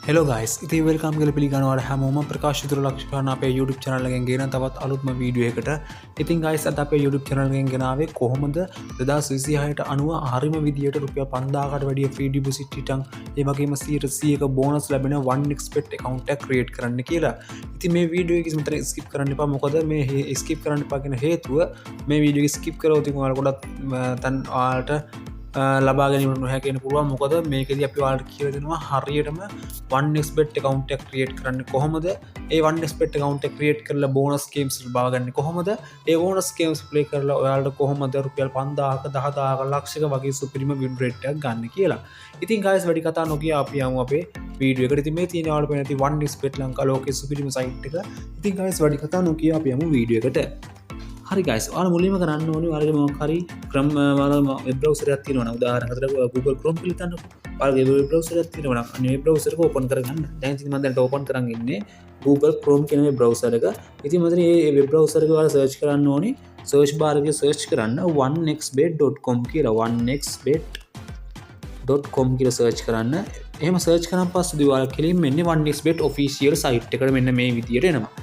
Hello guys ඉති welcome කල පිළිගනවට හැමෝම ප්‍රකාශතුර ලක්ෂණ අපේ YouTube චනල්ලගෙන් ගෙන තවත් අලුත්ම වීඩියෝ එකට ඉතින් ගයිස් අද අපේ YouTube චනල්ගෙන් ගෙනාවේ කොහොමද 2026ට අනුව හරිම විදියට රුපියල් 5000කට වැඩිය ෆ්‍රී ඩිපොසිට් රිටර්න් ඒ වගේම 100%ක බෝනස් ලැබෙන 1xbet account එක ක්‍රියේට් කරන්න කියලා. ඉතින් මේ වීඩියෝ එක මෙතන ස්කිප් කරන්න එපා. මොකද මේ ස්කිප් කරන්න එපා කියන හේතුව මේ වීඩියෝ එක ස්කිප් කරොත් ඉතින් ඔයාලා ගොඩක් තන් ඔයාලට ලබා ගැනීමට නොහැකෙන පුළුවන්. මොකද මේකදී අපි ඔයාලට කියලා දෙනවා හරියටම 1xbet account එක ක්‍රියේට් කරන්න කොහොමද, ඒ 1xbet account එක ක්‍රියේට් කරලා බෝනස් ගේම්ස් ලබා ගන්න කොහොමද, ඒ බෝනස් ගේම්ස් ප්ලේ කරලා ඔයාලට කොහොමද රුපියල් 5000ක 10000ක ලක්ෂයක වගේ සුපිරිම වින් රේට් එකක් ගන්න කියලා. ඉතින් guys වැඩි කතා නොකිය අපි යමු අපේ වීඩියෝ එකට. ඉතින් මේ තියෙන ඔයාලට පේන ඇති 1xbet ලංකා ලෝකයේ සුපිරිම සයිට් එක. ඉතින් guys වැඩි කතා නොකිය අපි යමු වීඩියෝ එකට. හරි guys ඔයාලා මුලින්ම කරන්න ඕනේ ඔයාලගේ මොකක් හරි ඔයාලා වෙබ් බ්‍රවුසර් එකක් තියෙනවා නම් උදාහරණයකට Google Chrome කියලා හිතන්නකෝ. ඔයාලගේ වෙබ් බ්‍රවුසර් එකක් තියෙනවා නම් අනේ වෙබ් බ්‍රවුසර් එක ඕපන් කරගන්න. දැන් ඉතින් මම දැන් ඕපන් කරන් ඉන්නේ Google Chrome කියන වෙබ් බ්‍රවුසර් එක. ඉතින් මම මේ වෙබ් බ්‍රවුසර් එක ඔයාලා සර්ච් කරන්න ඕනේ. සර්ච් බාර් එකේ සර්ච් කරන්න 1xbet.com කියලා 1xbet.com කියලා සර්ච් කරන්න. එහෙම සර්ච් කරාන් පස්සේ ඔයාලා කෙලින්ම එන්නේ 1xbet official site එකට මෙන්න මේ විදියට එනවා.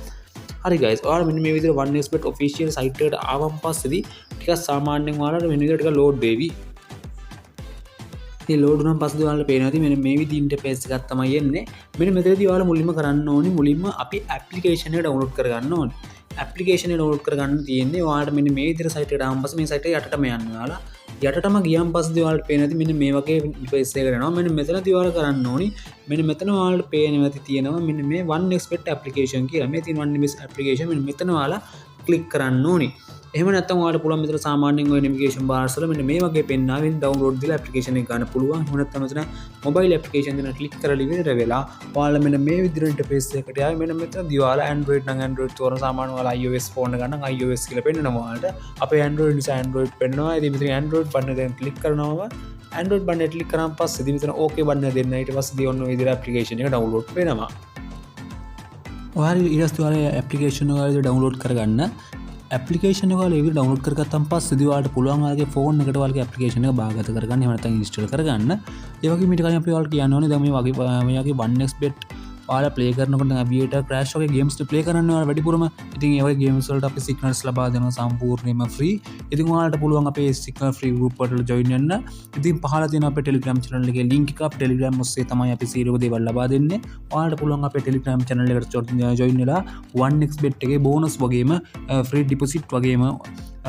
හරි guys ඔයාලා මෙන්න මේ විදිහට 1xbet official site එකට ආවම පස්සේදී ටිකක් සාමාන්‍යයෙන් ඔයාලට මෙන්න විදිහට ටිකක් load වෙවි. ඉතින් load වුණාන් පස්සේ ඔයාලට පේනවා ඉතින් මෙන්න මේ විදිහේ interface එකක් තමයි එන්නේ. මෙන්න මෙතනදී ඔයාලා මුලින්ම කරන්න ඕනේ මුලින්ම අපි application එක download කරගන්න ඕනේ. application එක download කරගන්න තියෙන්නේ ඔයාලට මෙන්න මේ විදිහට site එකට ආවම පස්සේ මේ site එක යටටම යන්න ඔයාලා. යටටම ගියන් පස්සේ ඔයාලට පේන ඇති මෙන්න මේ වගේ interface එකකට එනවා. මෙන්න මෙතනදී ඔයාලා කරන්න ඕනේ මෙන්න මෙතන ඔයාලට පේනවා ඇති තියෙනවා මෙන්න මේ 1xbet application කියලා. මේ තියෙන 1xbet application මෙන්න මෙතන ඔයාලා ක්ලික් කරන්න ඕනේ. එහෙම නැත්නම් ඔයාලට පුළුවන් මෙතන සාමාන්‍යයෙන් ඔය navigation bars වල මෙන්න මේ වගේ පෙන්නාවෙන් download දීලා application එක ගන්න පුළුවන්. එහෙම නැත්නම් මෙතන mobile application දෙන ක්ලික් කරලා ඉවර වෙලා ඔයාලා මෙන්න මේ විදිහට interface එකකට ආවේ. මෙන්න මෙතනදී ඔයාලා Android නම් Android තෝරන සාමාන්‍යයෙන් ඔයාලා iOS phone එක ගන්න iOS කියලා පෙන්නනවා ඔයාලට. අපේ Android නිසා Android පෙන්නනවා. ඉතින් මෙතන Android button එක ක්ලික් කරනවාම Android button එක ක්ලික් කරාන් පස්සේ ඉතින් මෙතන OK button එක දෙන්න. ඊට පස්සේ ඔන්න ඔය විදිහට application එක download වෙනවා. ඔයාලා ඊට පස්සේ ඔයාලා application එක ඔයාලා download කරගන්න. application එක ඔයාලා ඒක download කරගත්තාන් පස්සේදී ඔයාලට පුළුවන් ඔයාලගේ phone එකට ඔයාලගේ application එක බාගත කරගන්න. එහෙම නැත්නම් install කරගන්න. ඒ වගේම ඊට කලින් අපි ඔයාලට කියන්න ඕනේ දැන් මේ වගේ 1xbet ඔයාලා play කරනකොට aviator crash වගේ games play කරන්න ඔයාලා වැඩිපුරම ඉතින් ඒ වගේ games වලට අපි signals ලබා දෙනවා සම්පූර්ණයෙන්ම free. ඉතින් ඔයාලට පුළුවන් අපේ signal free group වලට join වෙන්න. ඉතින් පහළ තියෙන අපේ Telegram channel එකේ link එක අපේ Telegram ඔස්සේ තමයි අපි සීරෝ දේවල් ලබා දෙන්නේ. ඔයාලට පුළුවන් අපේ Telegram channel එකට join වෙලා 1xbet එකේ bonus වගේම free deposit වගේම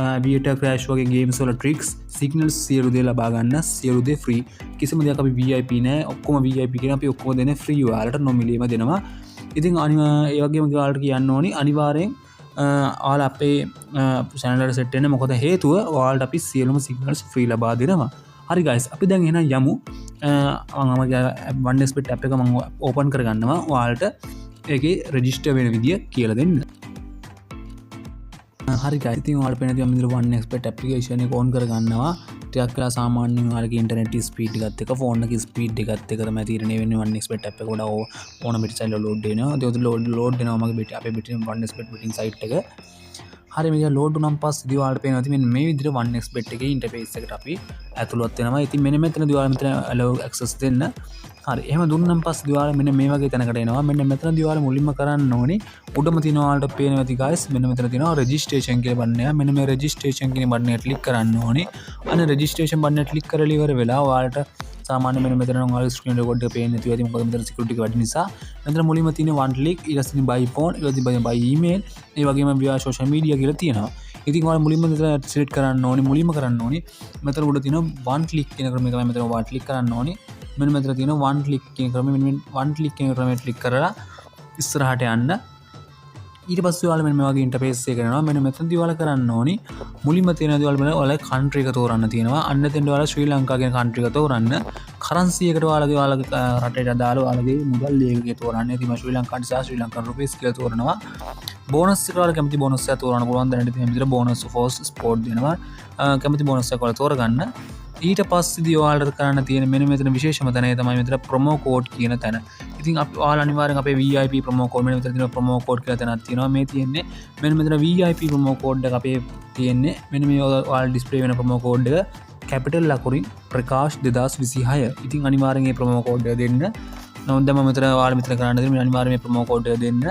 aviator crash වගේ games වල tricks signals සියලු දේ ලබා ගන්න. සියලු දේ free. කිසිම දෙයක් අපි VIP නෑ. ඔක්කොම VIP කියන අපි ඔක්කොම දෙන්නේ free ඔයාලට නොමිලේම දෙනවා. ඉතින් ඒ වගේම ඔයාලට කියන්න ඕනි අනිවාර්යෙන් ඔයාලා අපේ channel එකට set වෙන්න. මොකද හේතුව ඔයාලට අපි සියලුම signals free ලබා දෙනවා. හරි guys අපි දැන් එහෙනම් යමු. මම 1xbet app එක මම open කරගන්නවා. ඔයාලට ඒකේ register වෙන විදිය කියලා දෙන්න. හරි guys ඉතින් ඔයාලට පේන දේ මම ඉතින් 1xbet application එක on කරගන්නවා. ටිකක් වෙලා සාමාන්‍යයෙන් ඔයාලගේ internet speed එකත් එක්ක phone එකේ speed එකත් එක්ක තමයි තීරණය වෙන්නේ 1xbet app එක වඩා ඕන පිටිසයිල load වෙනවා. ඒක load වෙනවා මගේ අපේ පිටින් 1xbet betting site එක. හරි මේක load වුණාන් පස්සේ ඔයාලට පේනවා ඉතින් මෙන්න මේ විදිහට 1xbet එකේ interface එකට අපි ඇතුළත් වෙනවා. ඉතින් මෙන්න මෙතනදී ඔයාලා මෙතන allow access දෙන්න. හරි එහෙම දුන්නාන් පස්සේ ඔයාලා මෙන්න මේ වගේ තැනකට එනවා. මෙන්න මෙතනදී ඔයාලා මුලින්ම කරන්න ඕනේ උඩම තියෙන ඔයාලට පේනවා ඇති guys මෙන්න මෙතන තියෙනවා registration කියලා බටන් එක. මෙන්න මේ registration කියන බටන් එක ක්ලික් කරන්න ඕනේ. අනේ registration බටන් එක ක්ලික් කරලා ඉවර වෙලා ඔයාලට සාමාන්‍ය මෙන්න මෙතන ඔයාලා screen record එක පේන්නේ නැති වෙයි. මොකද මෙතන security එක වැඩි නිසා. මෙතන මුලින්ම තියෙන one click ඊට පස්සේ by phone ඊට පස්සේ by email ඒ වගේම via social media කියලා තියෙනවා. ඉතින් ඔයාලා මුලින්ම මෙතන select කරන්න ඕනේ. මුලින්ම කරන්න ඕනේ මෙතන උඩ තියෙන one click කියන ක්‍රමය තමයි මෙතන one click කරන්න ඕනේ. මෙන්න මෙතන තියෙන one click කියන ක්‍රමය මෙන්න one click කියන ක්‍රමයට ක්ලික් කරලා ඉස්සරහට යන්න. ඊට පස්සේ ඔයාලා මෙන්න මේ වගේ ඉන්ටර්ෆේස් එක කරනවා. මෙන්න මෙතනදී ඔයාලා කරන්න ඕනි මුලින්ම තියෙන දේ ඔයාලා කන්ට්‍රි එක තෝරන්න තියෙනවා. අන්න එතෙන්ට ඔයාලා ශ්‍රී ලංකා කියන කන්ට්‍රි එක තෝරන්න. කරන්සි එකට ඔයාලගේ රටේට අදාළ ඔයාලගේ මුදල් ලේඛකය තෝරන්න. ඉතින් මම ශ්‍රී ලංකා නිසා ශ්‍රී ලංකන් රුපීස් කියලා තෝරනවා. බෝනස් එක ඔයාලා කැමති බෝනස් එක තෝරන්න පුළුවන්. දැනට තියෙන විදිහට බෝනස් for sport දෙනවා. කැමති බෝනස් එක ඔයාලා තෝරගන්න. ඊට පස්සේදී ඔයාලට කරන්න තියෙන මෙන්න මෙතන විශේෂම තැන තමයි මෙතන promo code කියන තැන. ඉතින් අපි ඔයාලා අනිවාර්යෙන් අපේ VIP promo code මෙන්න මෙතන තියෙන promo code කියලා තැනක් තියෙනවා. මේ තියෙන්නේ මෙන්න මෙතන VIP promo code එක අපේ තියෙන්නේ. මෙන්න මේ ඔයාලා display වෙන promo code එක capital ලකුරින් ප්‍රකාශ් 2026. ඉතින් අනිවාර්යෙන් මේ promo code එක දෙන්න. නමුත් දැන් මම මෙතන ඔයාලා මෙතන කරන්න දෙන්නේ අනිවාර්යයෙන් මේ ප්‍රොමෝ කෝඩ් එක දෙන්න.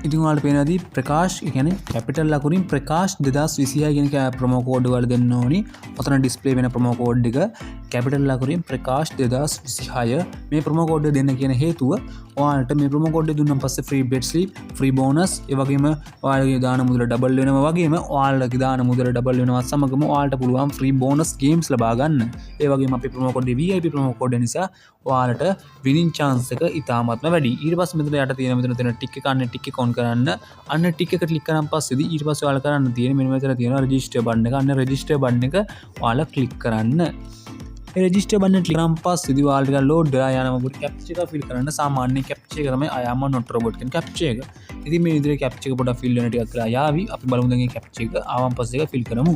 ඉතින් ඔයාලට පේනවාදී ප්‍රකාශ් කියන්නේ කැපිටල් ලකුණින් ප්‍රකාශ් 2026 කියන ප්‍රොමෝ කෝඩ් වල දෙන්න ඕනි. ඔතන ඩිස්ප්ලේ වෙන ප්‍රොමෝ කෝඩ් එක කැපිටල් ලකුණින් ප්‍රකාශ් 2026 මේ ප්‍රොමෝ කෝඩ් එක දෙන්න කියන හේතුව ඔයාලට මේ ප්‍රොමෝ කෝඩ් එක දුන්නාන් පස්සේ free bet slip free bonus ඒ වගේම ඔයාලගේ දාන මුදල ඩබල් වෙනවා වගේම ඔයාලගේ දාන මුදල ඩබල් වෙනවා සමගම ඔයාලට පුළුවන් ෆ්‍රී බෝනස් ගේම්ස් ලබා ගන්න. ඒ වගේම අපේ promo code VIP promo code නිසා ඔයාලට විනින් chance එක ඉතාමත්ම වැඩි. ඊට පස්සේ මෙතන යට තියෙන මෙතන ටික් එක අන්න ටික් එක ඔන් කරන්න. අන්න ටික් එක ක්ලික් කරන් පස්සේදී ඊට පස්සේ ඔයාලා කරන්න තියෙන මෙන්න මෙතන තියෙනවා රෙජිස්ටර් බටන් එක. අන්න රෙජිස්ටර් බටන් එක ඔයාලා ක්ලික් කරන්න. ඒ රෙජිස්ටර් බටන් එක ක්ලික් කරන් පස්සේදී ඔයාලට ලෝඩ් වෙලා යනවා මොකද කැප්චර් එක ෆිල් කරන්න සාමාන්‍ය කැප්චර් එක තමයි I am not robot කියන කැප්චර් එක. ඉතින් මේ විදිහට කැප්චර් එක පොඩ්ඩක් ෆිල් වෙන ටිකක් කරලා යාවි. අපි බලමු දැන් මේ කැප්චර් එක ආවන් පස්සේ එක ෆිල් කරමු.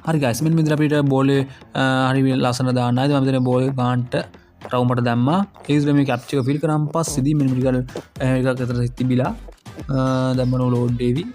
හරි guys මෙන්න මෙතන අපිට බෝලේ හරි ලස්සන දාන්න ආයිද මම මෙතන බෝලේ ගාන්ට රවුමට දැම්මා. ඒ විදිහට මේ කැප්චර් එක ෆිල් කරාන් පස්සේදී මෙන්න මේක එකක් අතර තිබිලා දැම්මම ලෝඩ් වෙවි.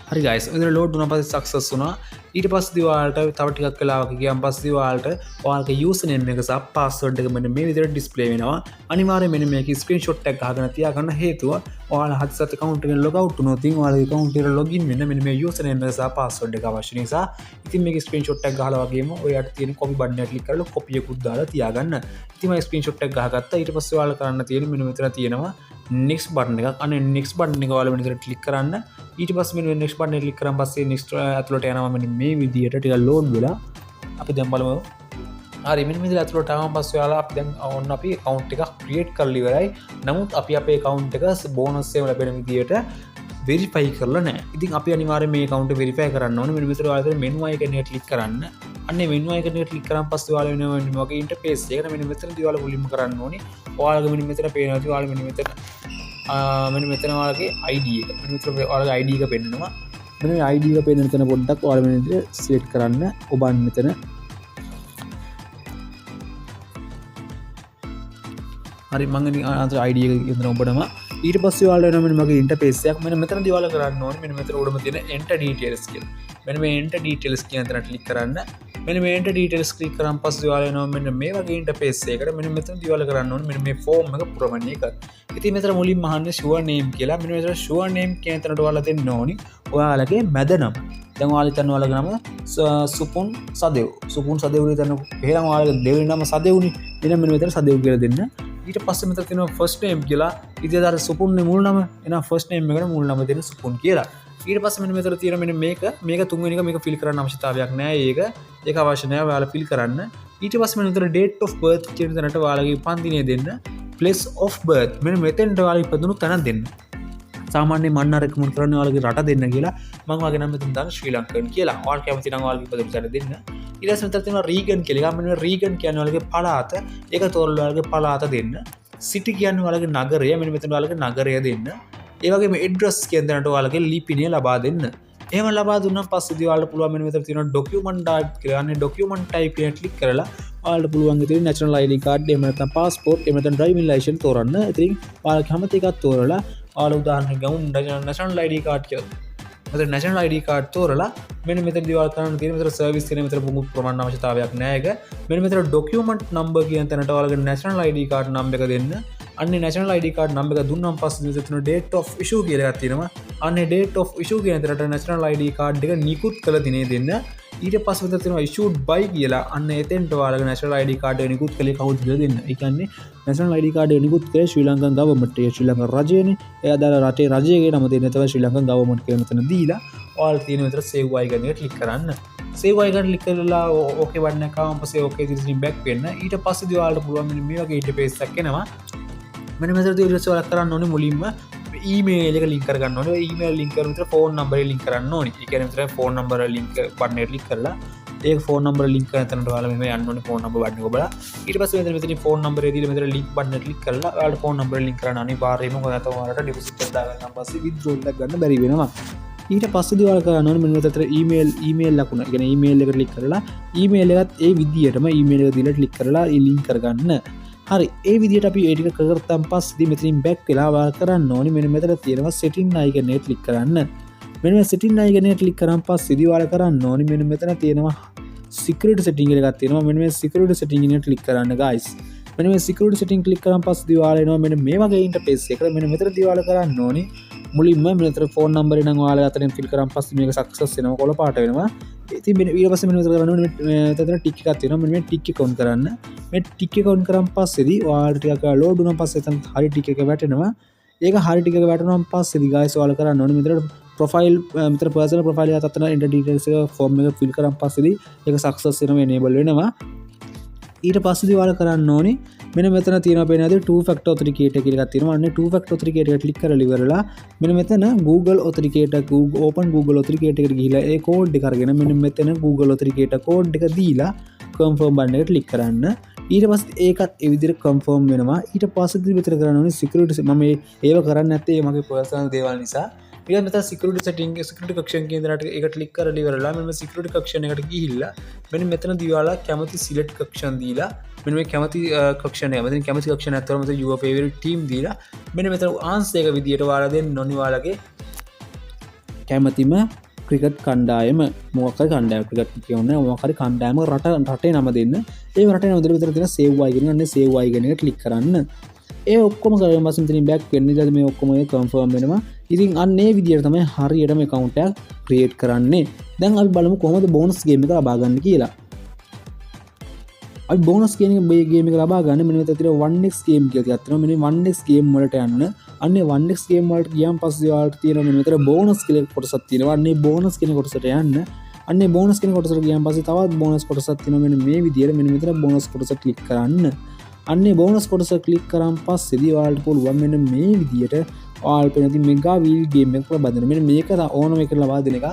හරි guys මෙතන ලෝඩ් වුණා පස්සේ සක්සස් වුණා. ඊට පස්සේ ඔයාලට තව ටිකක් වෙලාවක ගියාන් පස්සේ ඔයාලට ඔයාලගේ යූසර් නේම් එක සහ පාස්වර්ඩ් එක මෙන්න මේ විදිහට ඩිස්ප්ලේ වෙනවා. අනිවාර්යයෙන් මෙන්න මේක ස්ක්‍රීන්ෂොට් එකක් ගහගෙන තියාගන්න හේතුව ඔයාලා හදිසියට account එකෙන් log out වුණොත් ඔයාලගේ account එකට login වෙන්න මෙන්න මේ යූසර් නේම් එක සහ පාස්වර්ඩ් එක අවශ්‍ය නිසා ඉතින් මේක ස්ක්‍රීන්ෂොට් එකක් ගහලා වගේම ඔයාලට තියෙන copy button එක ක්ලික් කරලා copy එකකුත් දාලා තියාගන්න. ඉතින් මම ස්ක්‍රීන්ෂොට් එක ගහගත්තා. ඊට පස්සේ ඔයාලා කරන්න තියෙන්නේ මෙන්න මෙතන තියෙනවා next button එකක්. අනේ next button එක ඔයාලා මෙතන ක්ලික් කරන්න. ඊට පස්සේ මෙන්න next button එක ක්ලික් කරන් පස්සේ next ඇතුළට යනවා මෙන්න මේ විදියට ටික ලෝඩ් වෙලා අපි දැන් බලමු. හරි මෙන්න මෙතන ඇතුළට ආවම පස්සේ ඔයාලා අපි දැන් ඔන්න අපි account එකක් create කරලා ඉවරයි. නමුත් අපි අපේ account එක bonus එක ලැබෙන විදියට verify කරලා නැහැ. ඉතින් අපි අනිවාර්යයෙන් මේ account එක verify කරන්න ඕනේ. මෙන්න මෙතන ඔයාලා menu icon එක ක්ලික් කරන්න. අන්නේ menu icon එක ක්ලික් කරාන් පස්සේ ඔයාලා වෙන වගේ interface එකකට මෙන්න මෙතනදී ඔයාලා මුලින්ම කරන්න ඕනේ. ඔයාලගේ මෙන්න මෙතන පේනවා ඔයාලා මෙන්න මෙතන ඔයාලගේ ID එක. මෙන්න මෙතන ඔයාලගේ ID එක පෙන්නනවා. මෙන්න ID එක පෙන්නන තැන පොඩ්ඩක් ඔයාලා මෙන්න විදිහට select කරන්න. ඔබන් මෙතන හරි මම අතර ID එක ඉදන ඔබටම ඊට පස්සේ ඔයාලා එනවා මෙන්න මගේ ඉන්ටර්ෆේස් එකක්. මෙන්න මෙතනදී ඔයාලා කරන්න ඕනේ මෙන්න මෙතන උඩම තියෙන enter details කියලා. මෙන්න මේ enter details කියන තැන ක්ලික් කරන්න. මෙන්න මේ enter details ක්ලික් කරාන් පස්සේ ඔයාලා එනවා මෙන්න මේ වගේ ඉන්ටර්ෆේස් එකකට. මෙන්න මෙතනදී ඔයාලා කරන්න ඕනේ මෙන්න මේ form එක පුරවන්න එක. ඉතින් මෙතන මුලින්ම අහන්නේ sure name කියලා. මෙන්න මෙතන sure name කියන තැනට ඔයාලා දෙන්න ඕනි ඔයාලගේ මැද නම. දැන් ඔයාලා හිතන්න ඔයාලගේ නම සුපුන් සදෙව්. සුපුන් සදෙව් කියන එහෙනම් ඔයාලගේ දෙවෙනි නම සදෙව්නි. එහෙනම් මෙන්න මෙතන සදෙව් කියලා දෙන්න. ඊට පස්සේ මෙතන තියෙනවා first name කියලා. ඉතින් අර සුපුන්නේ මුල් නම. එහෙනම් first name එකට මුල් නම දෙන්න සුපුන් කියලා. ඊට පස්සේ මෙන්න මෙතන තියෙන මෙන්න මේක තුන්වෙනි එක මේක ෆිල් කරන්න අවශ්‍යතාවයක් නැහැ. ඒක අවශ්‍ය නැහැ. ඔයාලා ෆිල් කරන්න. ඊට පස්සේ මෙන්න මෙතන date of birth කියන තැනට ඔයාලගේ උපන් දිනය දෙන්න. place of birth මෙන්න මෙතෙන්ට ඔයාලා ඉපදුණු තැන දෙන්න. සාමාන්‍යයෙන් මම රෙකමන්ඩ් කරන්නේ ඔයාලගේ රට දෙන්න කියලා. මම වගේ නම් මෙතන දාන ශ්‍රී ලංකන් කියලා. ඔයාලා කැමති නම් ඔයාලගේ ඉපදුණු තැන දෙන්න. ඊට පස්සේ මෙතන තියෙනවා region කියලා. මෙන්න region කියන්නේ ඔයාලගේ පළාත. ඒක තෝරලා ඔයාලගේ පළාත දෙන්න. city කියන්නේ ඔයාලගේ නගරය. මෙන්න මෙතන ඔයාලගේ නගරය දෙන්න. ඒ වගේම ඇඩ්‍රස් කියන තැනට ඔයාලගේ ලිපිණිය ලබා දෙන්න. එහෙම ලබා දුන්නාන් පස්සේදී ඔයාලට පුළුවන් මෙන්න මෙතන තියෙනවා document type කියලා. අනේ document type එක ක්ලික් කරලා ඔයාලට පුළුවන් ඉතින් national ID card එහෙම නැත්නම් passport එහෙම නැත්නම් driving license තෝරන්න. ඉතින් ඔයාලා කැමති එකක් තෝරලා ඔයාලා උදාහරණයක් ගමු national ID card කියලා. මෙතන national ID card තෝරලා මෙන්න මෙතනදී ඔයාලා කරන්න තියෙන මෙතන service කියන මෙතන පුඟු ප්‍රමාණ අවශ්‍යතාවයක් නැහැ ඒක. මෙන්න මෙතන document number කියන තැනට ඔයාලගේ national ID card number එක දෙන්න. අන්නේ national ID card number එක දුන්නාන් පස්සේ මෙතන date of issue කියලා එකක් තියෙනවා. අන්නේ date of issue කියන තැනට national ID card එක නිකුත් කළ දිනේ දෙන්න. ඊට පස්සේ මෙතන තියෙනවා issued by කියලා. අන්න එතෙන්ට ඔයාලගේ national ID card එක නිකුත් කළේ කවුද කියලා දෙන්න. ඒ කියන්නේ national ID card එක නිකුත් කළේ ශ්‍රී ලංකන් government එක. ශ්‍රී ලංකන් රජයනේ. ඒ අදාළ රටේ රජයේ නම දෙන්න තමයි ශ්‍රී ලංකන් government කියලා මෙතන දීලා ඔයාලා තියෙන මෙතන save icon එක ක්ලික් කරන්න. save icon ක්ලික් කරලා okay button එක ආවම පස්සේ okay ඉතින් back වෙන්න. ඊට පස්සේදී ඔයාලට පුළුවන් මේ වගේ interface එකක් එනවා. මෙන්න මෙතනදී ඔයාලා කරන්න ඕනේ මුලින්ම ඊමේල් එක ලින්ක් කරගන්න ඕනේ. ඊමේල් ලින්ක් කරන විතර ෆෝන් නම්බර් එක ලින්ක් කරන්න ඕනේ. ඒ කියන්නේ විතර ෆෝන් නම්බර ලින්ක් බටන් එක ක්ලික් කරලා ඒක ෆෝන් නම්බර ලින්ක් කරන තැනට ඔයාලා මෙහෙම යන්න ඕනේ ෆෝන් නම්බර් බටන් එක ඔබලා. ඊට පස්සේ මෙතන ෆෝන් නම්බරේ දීලා මෙතන ලින්ක් බටන් එක ක්ලික් කරලා ඔයාලා ෆෝන් නම්බර ලින්ක් කරන්න අනිවාර්යයෙන්ම මොකද නැත්නම් ඔයාලට ඩිපොසිට් එක දාගන්න පස්සේ විත්ඩ්‍රෝල් එකක් ගන්න බැරි වෙනවා. ඊට පස්සේදී ඔයාලා කරන්න ඕනේ මෙන්න මෙතන ඊමේල් ලකුණ. ඒ කියන්නේ ඊමේල් එක ක්ලික් කරලා ඊමේල් එකත් ඒ විදියටම ඊමේල් එක දීලා ක්ලික් කරලා ලින්ක් කරගන්න. හරි ඒ විදිහට අපි ඒ ටික කරගත්තාන් පස්සේ මෙතනින් බෑක් වෙලා වා කරන්න ඕනි මෙන්න මෙතන තියෙනවා setting icon එක ක්ලික් කරන්න මෙන්න මේ setting icon එක ක්ලික් කරාන් පස්සේ වාල කරන්න ඕනි මෙන්න මෙතන තියෙනවා security setting එකක් තියෙනවා මෙන්න මේ security setting එක ක්ලික් කරන්න guys මෙන්න මේ security setting ක්ලික් කරාන් පස්සේ වාල එනවා මෙන්න මේ වගේ ඉන්ටර්ෆේස් එකකට මෙන්න මෙතන වාල කරන්න ඕනි මුලින්ම මෙතන ෆෝන් නම්බර් එක නම් ඔයාලා අතරින් ෆිල් කරාන් පස්සේ මේක සක්සස් වෙනවා කොළ පාට වෙනවා ඉතින් ඊට පස්සේ මෙන්න මෙතන කරන්න ඕනේ මෙතන ටික් එකක් තියෙනවා මෙන්න මේ ටික් එක ඔන් කරන්න මේ ටික් එක ඔන් කරාන් පස්සේදී ඔයාලා ටිකක් ලෝඩ් වුණාන් පස්සේ එතන හරි ටික් එක වැටෙනවා ඒක හරි ටික එක වැටුණාන් පස්සේදී guys ඔයාලා කරන්න ඕනේ මෙතන ප්‍රොෆයිල් මෙතන පර්සනල් ප්‍රොෆයිල් එක අතන ඉන්ටර් ඩීටේල්ස් එක ෆෝම් එක ෆිල් කරාන් පස්සේදී ඒක සක්සස් වෙනවා එනේබල් වෙනවා ඊට පස්සේදී ඔයාලා කරන්න ඕනේ මෙන්න මෙතන තියෙනවා පේනවාද 2 factor authenticator කියලා එකක් තියෙනවා. අන්න 2 factor authenticator එක ක්ලික් කරලා ඉවරලා මෙන්න මෙතන Google authenticator open Google authenticator එකට ගිහිලා ඒ කෝඩ් එක අරගෙන මෙන්න මෙතන Google authenticator කෝඩ් එක දීලා confirm බටන් එක ක්ලික් කරන්න. ඊට පස්සේ ඒකත් ඒ විදිහට confirm වෙනවා. ඊට පස්සේ මෙතන කරන්න ඕනේ security මම ඒව කරන්නේ නැත්තේ මගේ personal දේවල් නිසා. ඊට මෙතන security setting security section කේන්දරයට ඒක ක්ලික් කරලා ඉවරලා මෙන්න security section එකට ගිහිල්ලා මෙන්න මෙතන දිවාලා කැමති select section දීලා මෙන්න මේ කැමති section එක මෙතන කැමති section එකක් තමයි your favorite team දීලා මෙන්න මෙතන answer එක විදියට ඔයාලා දෙන්න ඕනි ඔයාලගේ කැමතිම ක්‍රිකට් කණ්ඩායම මොකක් හරි කණ්ඩායම ක්‍රිකට් කියන්නේ මොකක් හරි කණ්ඩායම රටේ නම දෙන්න ඒ රටේ නම දෙන්න විතර තියෙන save icon එක save icon එක ක්ලික් කරන්න ඒ ඔක්කොම කරගෙන පස්සේ මෙතනින් back වෙන්න ඉතින් මේ ඔක්කොම confirm වෙනවා ඉතින් අන්න ඒ විදියට තමයි හරියටම account එකක් create කරන්නේ දැන් අපි බලමු කොහොමද bonus game එක ලබා ගන්න කියලා අපි bonus game එක ලබා ගන්න මෙන්න මෙතන තියෙන 1x game කියලා තියෙනවා මෙන්න 1x game වලට යන්න අන්නේ 1x game වලට ගියාන් පස්සේ ඔයාලට තියෙනවා මෙන්න මෙතන bonus කියලා කොටසක් තියෙනවා අන්නේ bonus කියන කොටසට යන්න අන්නේ bonus කියන කොටසට ගියාන් පස්සේ තවත් bonus කොටසක් තියෙනවා මෙන්න මේ විදියට මෙන්න මෙතන bonus කොටස ක්ලික් කරන්න අන්නේ bonus කොටස ක්ලික් කරාන් පස්සේදී ඔයාලට පුළුවන් මෙන්න මේ විදියට ඔයාලට පෙනෙති මෙගා වීල් ගේම් එකක් ලබා දෙන්න. මෙන්න මේක ඕනම එකකට ලබා දෙන එක.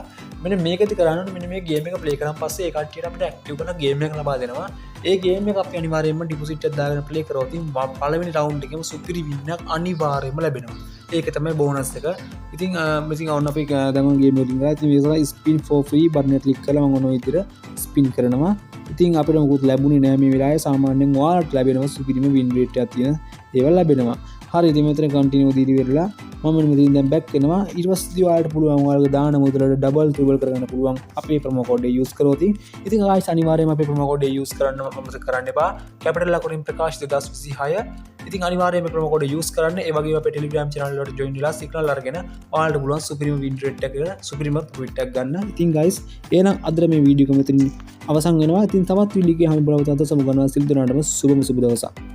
මෙන්න මේකද කරන්නේ මෙන්න මේ ගේම් එක ප්ලේ කරාන් පස්සේ ඒ කට්ටියට අපිට ඇක්ටිව් කරන ගේම් එකක් ලබා දෙනවා. ඒ ගේම් එක අපි අනිවාර්යයෙන්ම ඩිපොසිට් එකක් දාගෙන ප්ලේ කරොත් පළවෙනි රවුන්ඩ් එකේම සුපිරි වින්නක් අනිවාර්යයෙන්ම ලැබෙනවා. ඒක තමයි බෝනස් එක. ඉතින් ඔන්න අපි දැන් ගේම් එකකින් ගා ඉතින් මේක ස්පින් for free බටන් එක ක්ලික් කරලා මම ඔන්න ඔය විදිහට ස්පින් කරනවා. ඉතින් අපිට මොකුත් ලැබුණේ නැහැ මේ වෙලාවේ සාමාන්‍යයෙන් ඔයාලට ලැබෙනවා සුපිරිම වින් රේට් එකක් තියෙන ඒවා ලැබෙනවා. හරි ඉතින් මෙතන කන්ටිනියු දීලා ඉවරලා මම මෙතනින් දැන් බෑක් වෙනවා ඊට පස්සේ ඔයාලට පුළුවන් ඔයාලගේ දාන මුදලට ඩබල් ට්‍රිබල් කරගන්න පුළුවන් අපේ ප්‍රොමෝ කෝඩ් එක යූස් කරොත් ඉතින් ආයෙත් අනිවාර්යයෙන්ම අපේ ප්‍රොමෝ කෝඩ් එක යූස් කරන්න අමතක කරන්න එපා කැපිටල් ලකුණින් ප්‍රකාශ 2026 ඉතින් අනිවාර්යයෙන්ම ප්‍රොමෝ කෝඩ් එක යූස් කරන්න ඒ වගේම අපේ ටෙලිග්‍රෑම් channel වලට join වෙලා සිග්නල් අරගෙන ඔයාලට පුළුවන් සුපිරිම වින් රේට් එක සුපිරිම ප්‍රොෆිට් එකක් ගන්න ඉතින් guys එහෙනම් අද මේ වීඩියෝ එක මෙතනින් අවසන් වෙනවා ඉතින් තවත් වීඩියෝ එකක් හම්බ බලමු තවත් සමු ගන්නවා සිල් දනාටම සුබම සුබ දවසක්